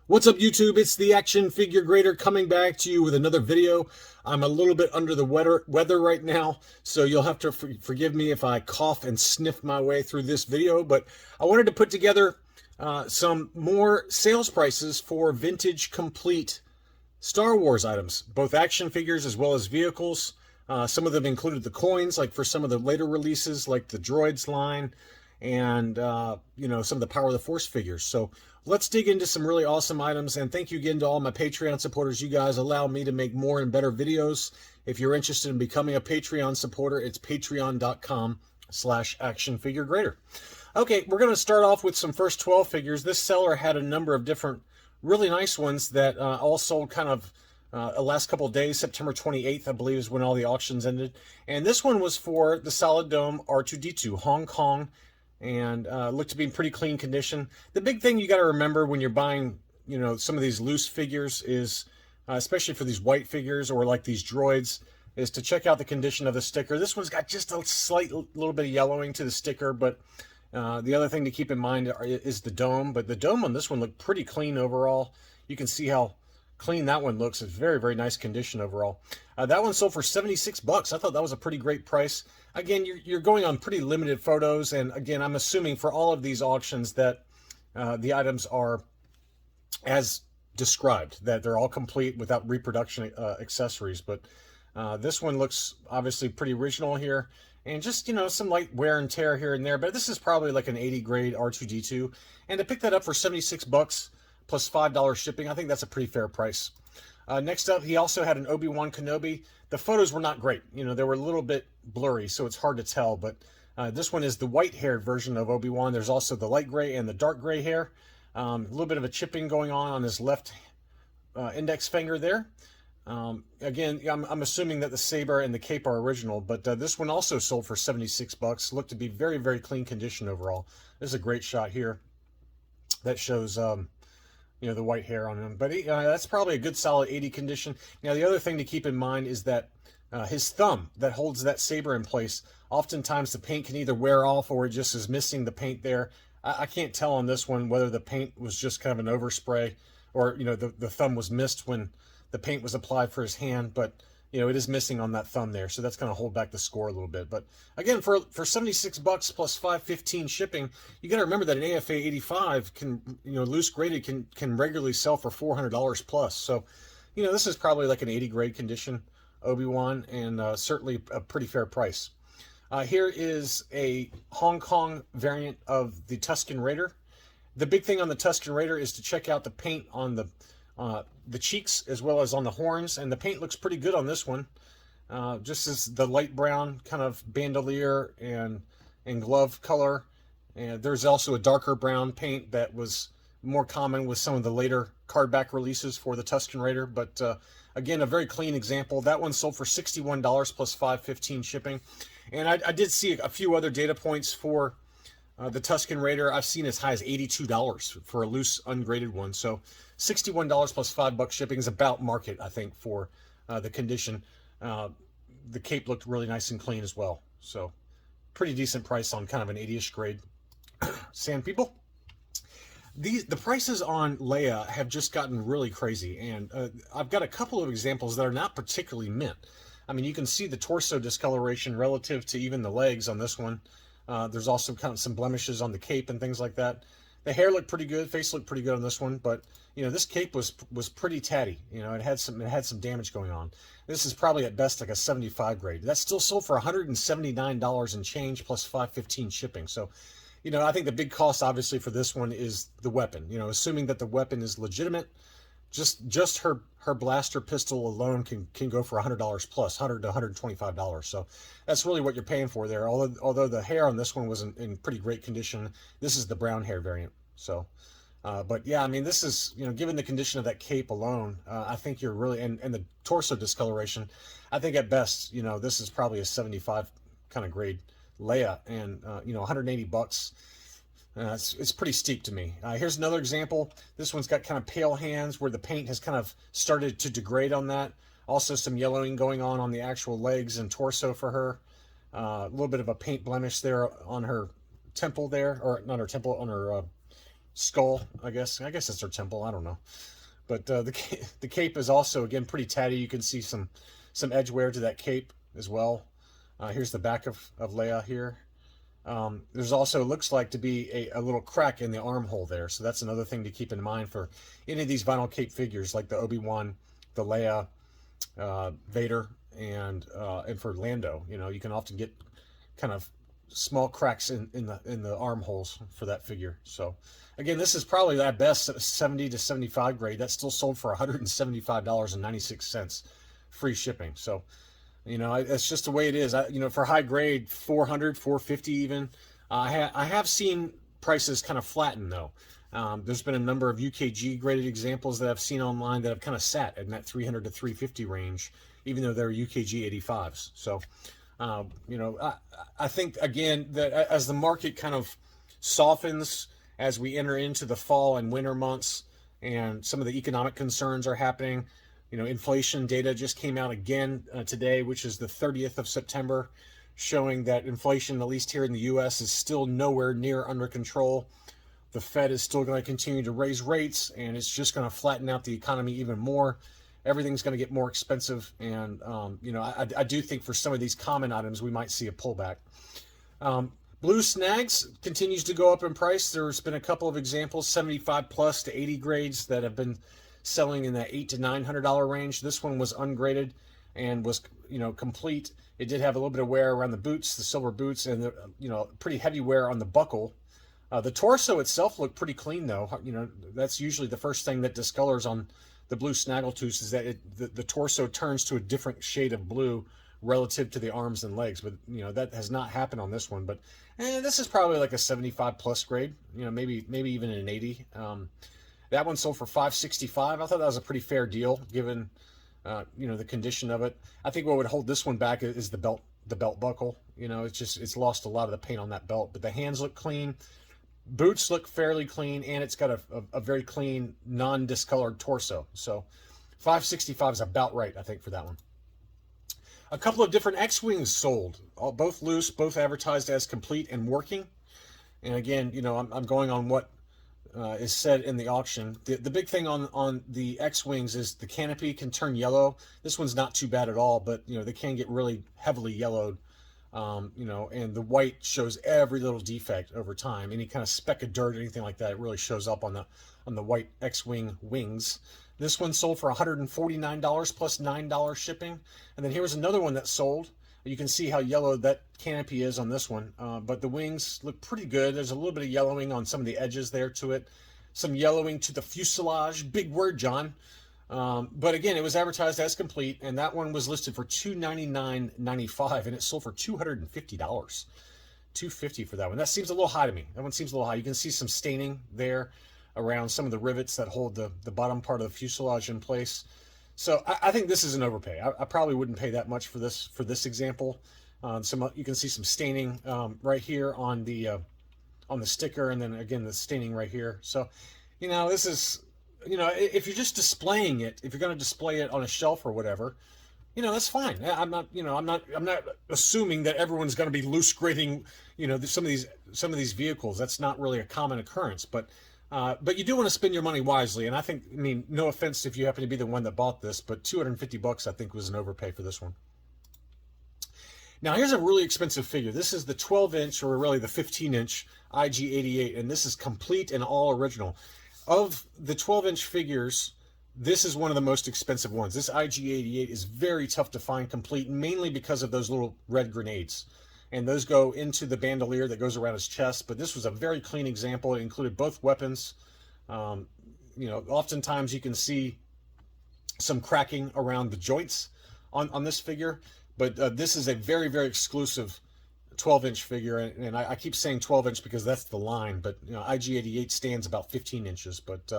What's up, YouTube? It's the Action Figure Grader coming back to you with another video. I'm a little bit under the weather right now, so you'll have to forgive me if I cough and sniff my way through this video, but I wanted to put together some more sales prices for vintage complete Star Wars items, both action figures as well as vehicles. Some of them included the coins, like for some of the later releases, like the Droids line, and some of the Power of the Force figures. So let's dig into some really awesome items, and thank you again to all my Patreon supporters. You guys allow me to make more and better videos. If you're interested in becoming a Patreon supporter, it's patreon.com/actionfiguregrader. Okay, we're going to start off with some first 12 figures. This seller had a number of different really nice ones that all sold kind of the last couple of days. September 28th, I believe, is when all the auctions ended. And this one was for the Solid Dome R2-D2, Hong Kong, and looked to be in pretty clean condition. The big thing you got to remember when you're buying, some of these loose figures is, especially for these white figures or like these droids, is to check out the condition of the sticker. This one's got just a slight little bit of yellowing to the sticker, but the other thing to keep in mind is the dome. But the dome on this one looked pretty clean overall. You can see how clean that one looks. It's very, very nice condition overall. That one sold for 76 bucks. I thought that was a pretty great price. Again, you're going on pretty limited photos, and again, I'm assuming for all of these auctions that the items are as described, that they're all complete without reproduction accessories. But this one looks obviously pretty original here, and just some light wear and tear here and there. But this is probably like an 80 grade R2-D2, and to pick that up for 76 bucks plus $5 shipping, I think that's a pretty fair price. Next up, he also had an Obi-Wan Kenobi. The photos were not great. They were a little bit blurry, so it's hard to tell. But this one is the white-haired version of Obi-Wan. There's also the light gray and the dark gray hair. A little bit of a chipping going on his left index finger there. Again, I'm assuming that the Saber and the cape are original, but this one also sold for 76 bucks. Looked to be very, very clean condition overall. This is a great shot here that shows the white hair on him, but that's probably a good solid 80 condition. Now, the other thing to keep in mind is that his thumb that holds that saber in place, oftentimes the paint can either wear off or it just is missing the paint there. I can't tell on this one whether the paint was just kind of an overspray or the thumb was missed when the paint was applied for his hand, but it is missing on that thumb there, so that's going to hold back the score a little bit. But again, for 76 bucks plus $5.15 shipping, you got to remember that an AFA 85 can, loose graded can regularly sell for $400 plus. So, this is probably like an 80 grade condition Obi-Wan, and certainly a pretty fair price. Here is a Hong Kong variant of the Tuscan Raider. The big thing on the Tuscan Raider is to check out the paint on the cheeks as well as on the horns, and the paint looks pretty good on this one. Just as the light brown kind of bandolier and glove color, and there's also a darker brown paint that was more common with some of the later card back releases for the Tuscan Raider. But again, a very clean example. That one sold for $61 plus $5.15 shipping, and I did see a few other data points for the Tuscan Raider. I've seen as high as $82 for a loose ungraded one. So $61 plus $5 shipping is about market, I think, for the condition. The cape looked really nice and clean as well. So pretty decent price on kind of an 80-ish grade sand people. The prices on Leia have just gotten really crazy, and I've got a couple of examples that are not particularly mint. I mean, you can see the torso discoloration relative to even the legs on this one. There's also kind of some blemishes on the cape and things like that. The hair looked pretty good, face looked pretty good on this one, but this cape was pretty tatty. It had some damage going on. This is probably at best like a 75 grade. That still sold for $179 and change plus $5.15 shipping. So, I think the big cost obviously for this one is the weapon. Assuming that the weapon is legitimate, just her blaster pistol alone can go for $100 plus, $100 to $125. So that's really what you're paying for there. Although the hair on this one was in pretty great condition. This is the brown hair variant. So, but yeah, I mean, this is, given the condition of that cape alone, I think you're really, and the torso discoloration, I think at best, this is probably a 75 kind of grade Leia, and 180 bucks. It's pretty steep to me. Here's another example. This one's got kind of pale hands where the paint has kind of started to degrade on that. Also some yellowing going on the actual legs and torso for her. A little bit of a paint blemish there on her temple there, or not her temple, on her skull, I guess. I guess it's her temple. I don't know. But the cape is also, again, pretty tatty. You can see some edge wear to that cape as well. Here's the back of Leia here. There's also, looks like to be a little crack in the armhole there. So that's another thing to keep in mind for any of these vinyl cape figures like the Obi-Wan, the Leia, Vader, and for Lando. You know, you can often get kind of small cracks in the armholes for that figure. So again, this is probably at best 70 to 75 grade. That's still sold for $175.96, free shipping. So, you know, it's just the way it is. You know, for high grade, 400, 450 even. I have seen prices kind of flatten though. There's been a number of UKG graded examples that I've seen online that have kind of sat in that 300 to 350 range, even though they're UKG 85s. So, you know, I think again that as the market kind of softens as we enter into the fall and winter months, and some of the economic concerns are happening. You know, inflation data just came out again today, which is the 30th of September, showing that inflation, at least here in the U.S., is still nowhere near under control. The Fed is still going to continue to raise rates, and it's just going to flatten out the economy even more. Everything's going to get more expensive, and you know, I do think for some of these common items we might see a pullback. Blue snags continues to go up in price. There's been a couple of examples, 75 plus to 80 grades, that have been selling in that $800 to $900 range. This one was ungraded and was, you know, complete. It did have a little bit of wear around the boots, the silver boots, and the, you know, pretty heavy wear on the buckle. The torso itself looked pretty clean though. You know, that's usually the first thing that discolors on the blue snaggletooth, is that the torso turns to a different shade of blue relative to the arms and legs. But, you know, that has not happened on this one. But this is probably like a 75 plus grade, you know, maybe even an 80. That one sold for $565. I thought that was a pretty fair deal given, you know, the condition of it. I think what would hold this one back is the belt buckle. You know, it's lost a lot of the paint on that belt, but the hands look clean. Boots look fairly clean, and it's got a very clean, non-discolored torso. So $565 is about right, I think, for that one. A couple of different X-Wings sold, both loose, both advertised as complete and working. And again, you know, I'm going on what is said in the auction. The big thing on the X-Wings is the canopy can turn yellow. This one's not too bad at all, but, you know, they can get really heavily yellowed. You know, and the white shows every little defect over time. Any kind of speck of dirt or anything like that, it really shows up on the white X-Wing wings. This one sold for $149 plus $9 shipping. And then here's another one that sold. You can see how yellow that canopy is on this one, but the wings look pretty good. There's a little bit of yellowing on some of the edges there to it. Some yellowing to the fuselage. Big word, John. But again, it was advertised as complete, and that one was listed for $299.95, and it sold for $250. $250 for that one. That seems a little high to me. That one seems a little high. You can see some staining there around some of the rivets that hold the bottom part of the fuselage in place. So I think this is an overpay. I probably wouldn't pay that much for this example. You can see some staining right here on the sticker, and then again the staining right here. So, you know, this is, you know, if you're just displaying it, if you're going to display it on a shelf or whatever, you know, that's fine. I'm not assuming that everyone's going to be loose grading, you know, some of these vehicles. That's not really a common occurrence, but you do want to spend your money wisely. And I think, I mean, no offense if you happen to be the one that bought this, but $250 I think was an overpay for this one. Now here's a really expensive figure. This is the 12-inch, or really the 15-inch IG88, and this is complete and all original. Of the 12-inch figures, this is one of the most expensive ones. This IG88 is very tough to find complete, mainly because of those little red grenades. And those go into the bandolier that goes around his chest. But this was a very clean example. It included both weapons. You know, oftentimes you can see some cracking around the joints on this figure. But this is a very, very exclusive 12-inch figure, and I keep saying 12-inch because that's the line, but, you know, IG88 stands about 15 inches. But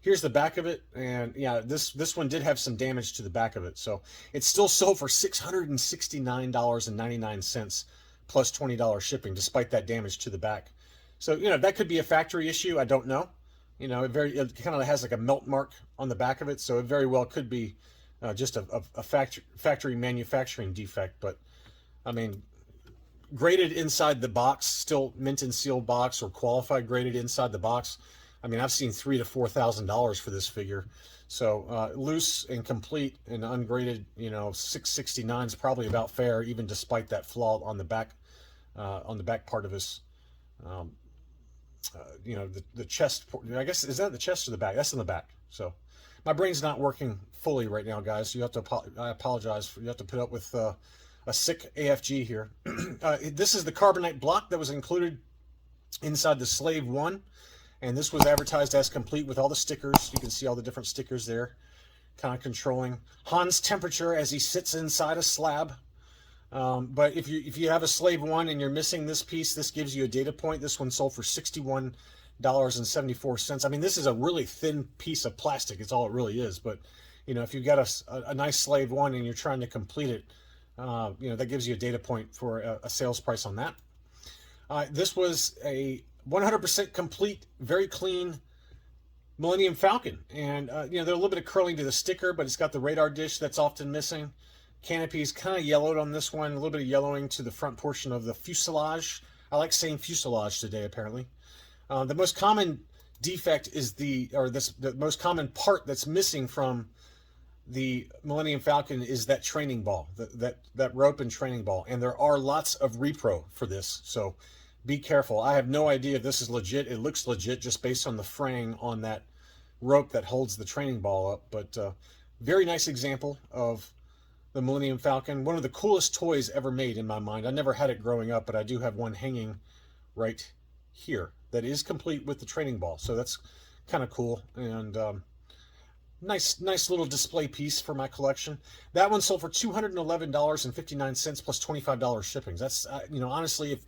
here's the back of it, and yeah, this one did have some damage to the back of it, so it's still sold for $669.99 plus $20 shipping, despite that damage to the back. So, you know, that could be a factory issue. I don't know. You know, it kind of has like a melt mark on the back of it, so it very well could be just a factory manufacturing defect. But I mean, graded inside the box, still mint and sealed box, or qualified graded inside the box, I mean, I've seen $3,000 to $4,000 for this figure. So loose and complete and ungraded, you know, 669 is probably about fair, even despite that flaw on the back part of his, you know, the chest. I guess, is that the chest or the back? That's in the back. So my brain's not working fully right now, guys. You have to, I apologize. You have to put up with a sick AFG here. This is the Carbonite Block that was included inside the Slave 1. And this was advertised as complete with all the stickers. You can see all the different stickers there, kind of controlling Han's temperature as he sits inside a slab. But if you have a Slave 1 and you're missing this piece, this gives you a data point. This one sold for $61.74. I mean, this is a really thin piece of plastic. It's all it really is. But, you know, if you've got a nice Slave 1 and you're trying to complete it, you know, that gives you a data point for a sales price on that. This was a 100% complete, very clean Millennium Falcon. And, you know, there's a little bit of curling to the sticker, but it's got the radar dish that's often missing. Canopy is kind of yellowed on this one, a little bit of yellowing to the front portion of the fuselage. I like saying fuselage today, apparently. The most common defect is the most common part that's missing from the Millennium Falcon is that training ball, that rope and training ball. And there are lots of repro for this, so be careful. I have no idea if this is legit. It looks legit just based on the fraying on that rope that holds the training ball up. But very nice example of the Millennium Falcon. One of the coolest toys ever made in my mind. I never had it growing up, but I do have one hanging right here that is complete with the training ball. So that's kind of cool. And nice little display piece for my collection. That one sold for $211.59 plus $25 shipping. That's, you know, honestly, if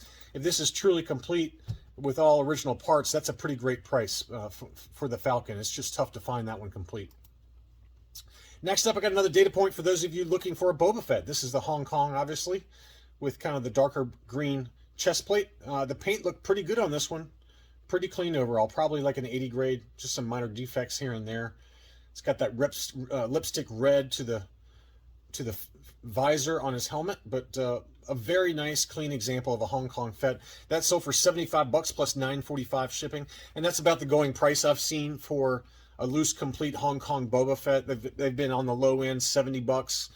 this is truly complete with all original parts, that's a pretty great price for the Falcon. It's just tough to find that one complete. Next up, I got another data point for those of you looking for a Boba Fett. This is the Hong Kong, obviously, with kind of the darker green chest plate. The paint looked pretty good on this one. Pretty clean overall. Probably like an 80 grade. Just some minor defects here and there. It's got that lipstick red to the visor on his helmet, but a very nice, clean example of a Hong Kong Fett. That sold for $75 plus $9.45 shipping, and that's about the going price I've seen for a loose, complete Hong Kong Boba Fett. They've been on the low end, $70.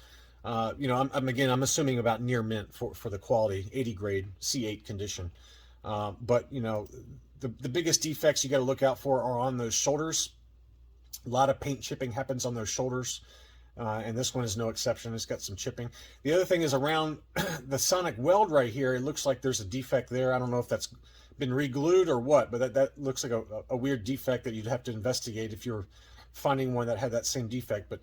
You know, I'm assuming about near mint for the quality, 80 grade C8 condition. But you know, the biggest defects you got to look out for are on those shoulders. A lot of paint chipping happens on those shoulders, and this one is no exception. It's got some chipping. The other thing is around the sonic weld right here. It looks like there's a defect there. I don't know if that's been re-glued or what, but that looks like a weird defect that you'd have to investigate if you're finding one that had that same defect. But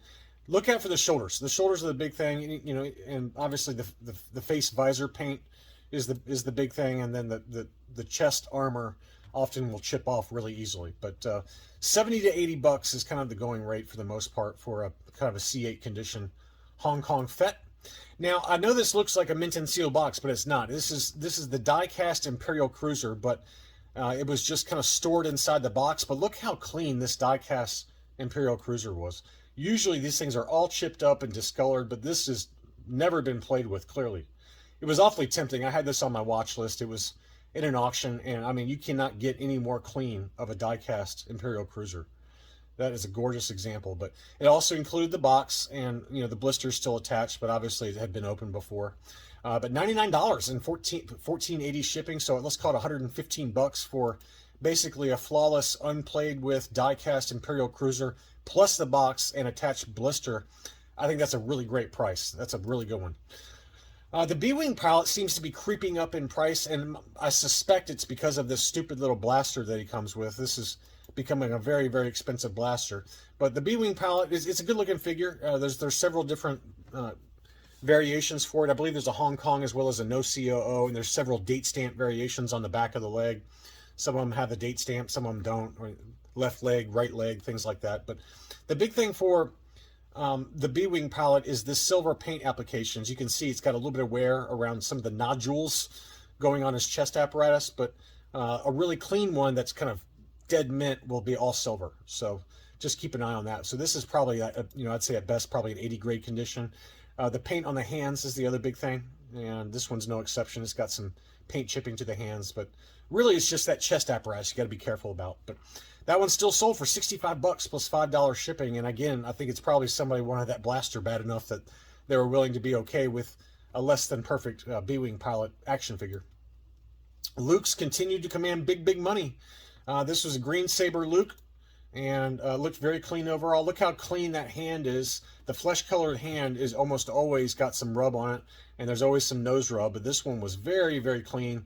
look out for the shoulders. The shoulders are the big thing, you know, and obviously the face visor paint is the big thing, and then the chest armor often will chip off really easily. But $70 to $80 is kind of the going rate for the most part for a kind of a C8 condition Hong Kong Fett. Now, I know this looks like a mint and seal box, but it's not. This is the die-cast Imperial Cruiser, but it was just kind of stored inside the box. But look how clean this die-cast Imperial Cruiser was. Usually these things are all chipped up and discolored, but this has never been played with, clearly. It was awfully tempting. I had this on my watch list. It was in an auction, and I mean, you cannot get any more clean of a die-cast Imperial Cruiser. That is a gorgeous example, but it also included the box, and you know, the blister's still attached, but obviously it had been opened before. But $99 and $14.80 shipping, so let's call it $115 for basically a flawless, unplayed with die-cast Imperial Cruiser plus the box and attached blister. I think that's a really great price. That's a really good one. The B-Wing pilot seems to be creeping up in price, and I suspect it's because of this stupid little blaster that he comes with. This is becoming a very, very expensive blaster. But the B-Wing pilot, it's a good-looking figure. There's several different variations for it. I believe there's a Hong Kong as well as a no COO, and there's several date stamp variations on the back of the leg. Some of them have a date stamp, some of them don't. Or left leg, right leg, things like that. But the big thing for the B-Wing pilot is this silver paint application. As you can see, it's got a little bit of wear around some of the nodules going on his chest apparatus, but a really clean one that's kind of dead mint will be all silver. So just keep an eye on that. So this is probably, you know, I'd say at best probably an 80 grade condition. The paint on the hands is the other big thing, and this one's no exception. It's got some paint chipping to the hands, but really it's just that chest apparatus you got to be careful about. But that one still sold for 65 bucks plus $5 shipping. And again, I think it's probably somebody wanted that blaster bad enough that they were willing to be okay with a less than perfect B-Wing pilot action figure. Luke's continued to command big money. This was a green Saber Luke, and looked very clean overall. Look how clean that hand is. The flesh-colored hand is almost always got some rub on it, and there's always some nose rub, but this one was very clean.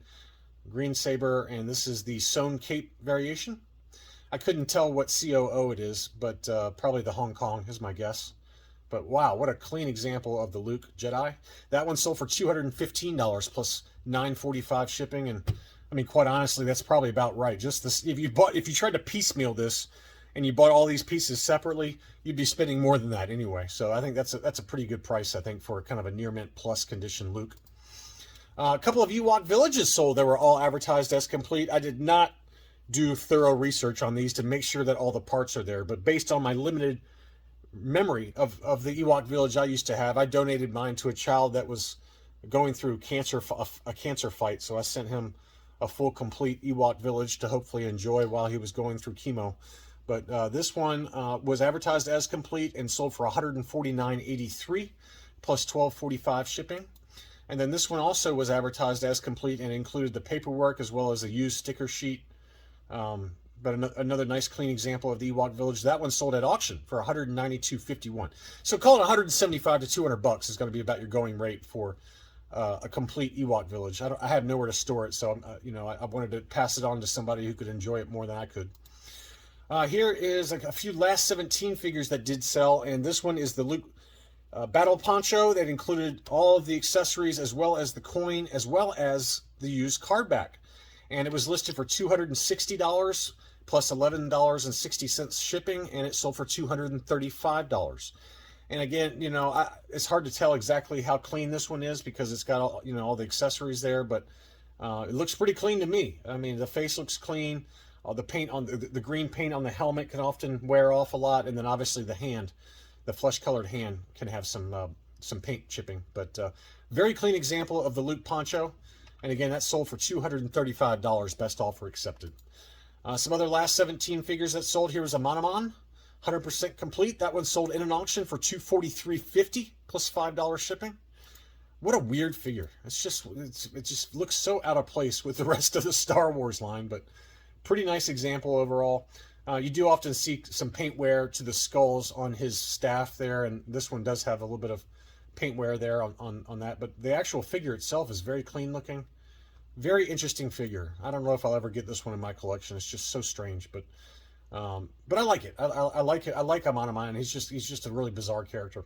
Green Saber, and this is the sewn cape variation. I couldn't tell what COO it is, but probably the Hong Kong is my guess. But wow, what a clean example of the Luke Jedi. That one sold for $215 plus $9.45 shipping, and I mean, quite honestly, that's probably about right. Just this, if you tried to piecemeal this, and you bought all these pieces separately, you'd be spending more than that anyway. So I think that's a pretty good price, I think, for kind of a near mint plus condition Luke. A couple of Ewok villages sold that were all advertised as complete. I did not do thorough research on these to make sure that all the parts are there, but based on my limited memory of the Ewok village I used to have, I donated mine to a child that was going through a cancer fight, so I sent him a full complete Ewok village to hopefully enjoy while he was going through chemo. But this one was advertised as complete and sold for $149.83 plus $12.45 shipping. And then this one also was advertised as complete and included the paperwork as well as a used sticker sheet. But another nice clean example of the Ewok village. That one sold at auction for $192.51. So call it $175 to $200 is going to be about your going rate for a complete Ewok village. I have nowhere to store it, so I wanted to pass it on to somebody who could enjoy it more than I could. Here is a few last 17 figures that did sell, and this one is the Luke Battle Poncho that included all of the accessories as well as the coin as well as the used card back. And it was listed for $260 plus $11.60 shipping, and it sold for $235. And again, it's hard to tell exactly how clean this one is because it's got all the accessories there, but it looks pretty clean to me. I mean, the face looks clean. The paint on the green paint on the helmet can often wear off a lot, and then obviously the hand, the flesh-colored hand, can have some paint chipping. But very clean example of the Luke Poncho, and again, that sold for $235. Best offer accepted. Some other last 17 figures that sold. Here was a Monomon, 100% complete. That one sold in an auction for $243.50 plus $5 shipping. What a weird figure. It just looks so out of place with the rest of the Star Wars line, but pretty nice example overall. You do often see some paint wear to the skulls on his staff there, and this one does have a little bit of paint wear there on that, but the actual figure itself is very clean looking. Very interesting figure. I don't know if I'll ever get this one in my collection. It's just so strange, but I like it. I like it. I like him on mine. He's just a really bizarre character.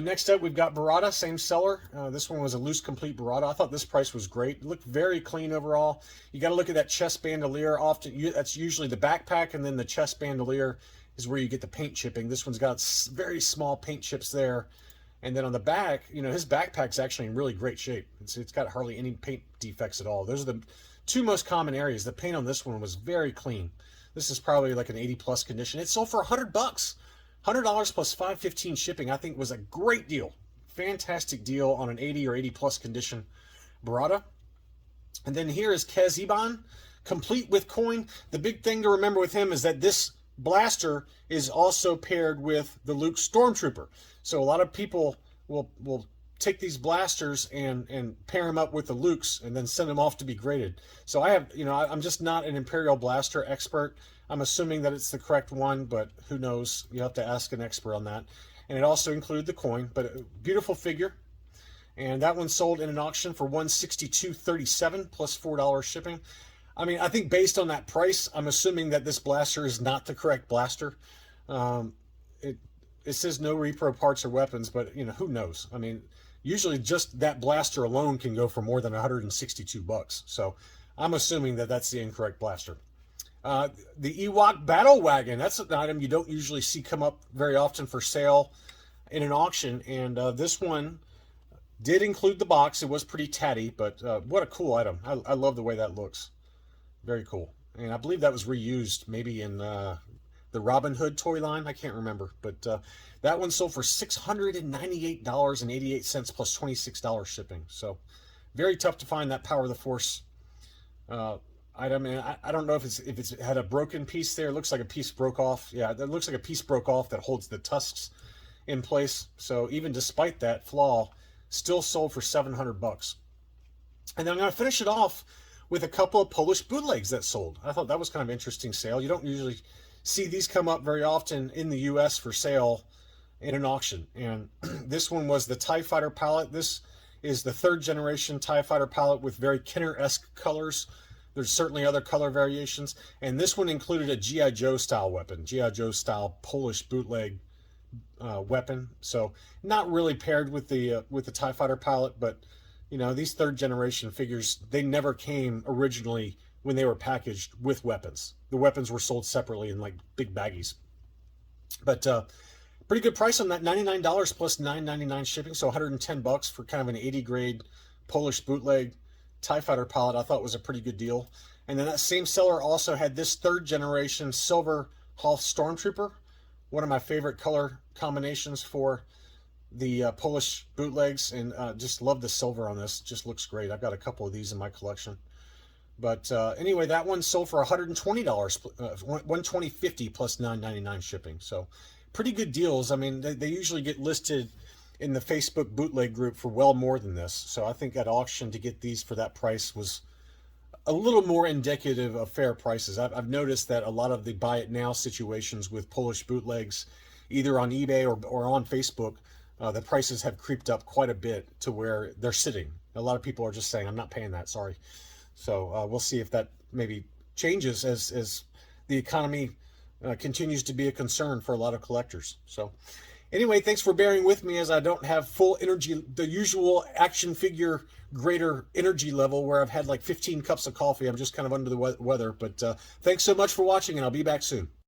Next up, we've got Burrata, same seller. This one was a loose complete Burrata. I thought this price was great. It looked very clean overall. You got to look at that chest bandolier. Often, that's usually the backpack, and then the chest bandolier is where you get the paint chipping. This one's got very small paint chips there. And then on the back, his backpack's actually in really great shape. It's got hardly any paint defects at all. Those are the two most common areas. The paint on this one was very clean. This is probably like an 80+ condition. It sold for $100. $100 plus $5.15 shipping, I think, was a great deal. Fantastic deal on an 80 or 80+ condition Burrata. And then here is Kezibahn, complete with coin. The big thing to remember with him is that this blaster is also paired with the Luke Stormtrooper. So a lot of people will take these blasters and pair them up with the Lukes and then send them off to be graded. So I'm just not an Imperial blaster expert. I'm assuming that it's the correct one, but who knows? You have to ask an expert on that. And it also included the coin, but a beautiful figure. And that one sold in an auction for $162.37 plus $4 shipping. I mean, I think based on that price, I'm assuming that this blaster is not the correct blaster. It says no repro parts or weapons, but who knows? I mean, usually just that blaster alone can go for more than $162. So I'm assuming that that's the incorrect blaster. The Ewok Battle Wagon, that's an item you don't usually see come up very often for sale in an auction, and this one did include the box. It was pretty tatty, but what a cool item. I love the way that looks. Very cool. And I believe that was reused maybe in the Robin Hood toy line. I can't remember, but that one sold for $698.88 plus $26 shipping. So Very tough to find that Power of the Force item, and I don't know if it's had a broken piece there. It looks like a piece broke off. Yeah, it looks like a piece broke off that holds the tusks in place. So even despite that flaw, still sold for $700. And then I'm going to finish it off with a couple of Polish bootlegs that sold. I thought that was kind of an interesting sale. You don't usually see these come up very often in the U.S. for sale in an auction. And this one was the TIE Fighter palette. This is the 3rd generation TIE Fighter palette with very Kenner-esque colors. There's certainly other color variations. And this one included a G.I. Joe style weapon, G.I. Joe style Polish bootleg weapon. So not really paired with the TIE Fighter palette, but you know, these 3rd generation figures, they never came originally when they were packaged with weapons. The weapons were sold separately in like big baggies. But pretty good price on that, $99 plus $9.99 shipping, so $110 for kind of an 80 grade Polish bootleg TIE Fighter palette. I thought was a pretty good deal. And then that same seller also had this 3rd generation silver Hoth Stormtrooper, one of my favorite color combinations for the Polish bootlegs, and just love the silver on this. Just looks great. I've got a couple of these in my collection. But anyway, that one sold for $120, $120.50 plus $9.99 shipping. So pretty good deals. I mean, they usually get listed in the Facebook bootleg group for well more than this. So I think at auction to get these for that price was a little more indicative of fair prices. I've noticed that a lot of the buy it now situations with Polish bootlegs, either on eBay or on Facebook, the prices have creeped up quite a bit to where they're sitting. A lot of people are just saying, I'm not paying that, sorry. So we'll see if that maybe changes as the economy continues to be a concern for a lot of collectors. So anyway, thanks for bearing with me as I don't have full energy, the usual action figure greater energy level where I've had like 15 cups of coffee. I'm just kind of under the weather. But thanks so much for watching, and I'll be back soon.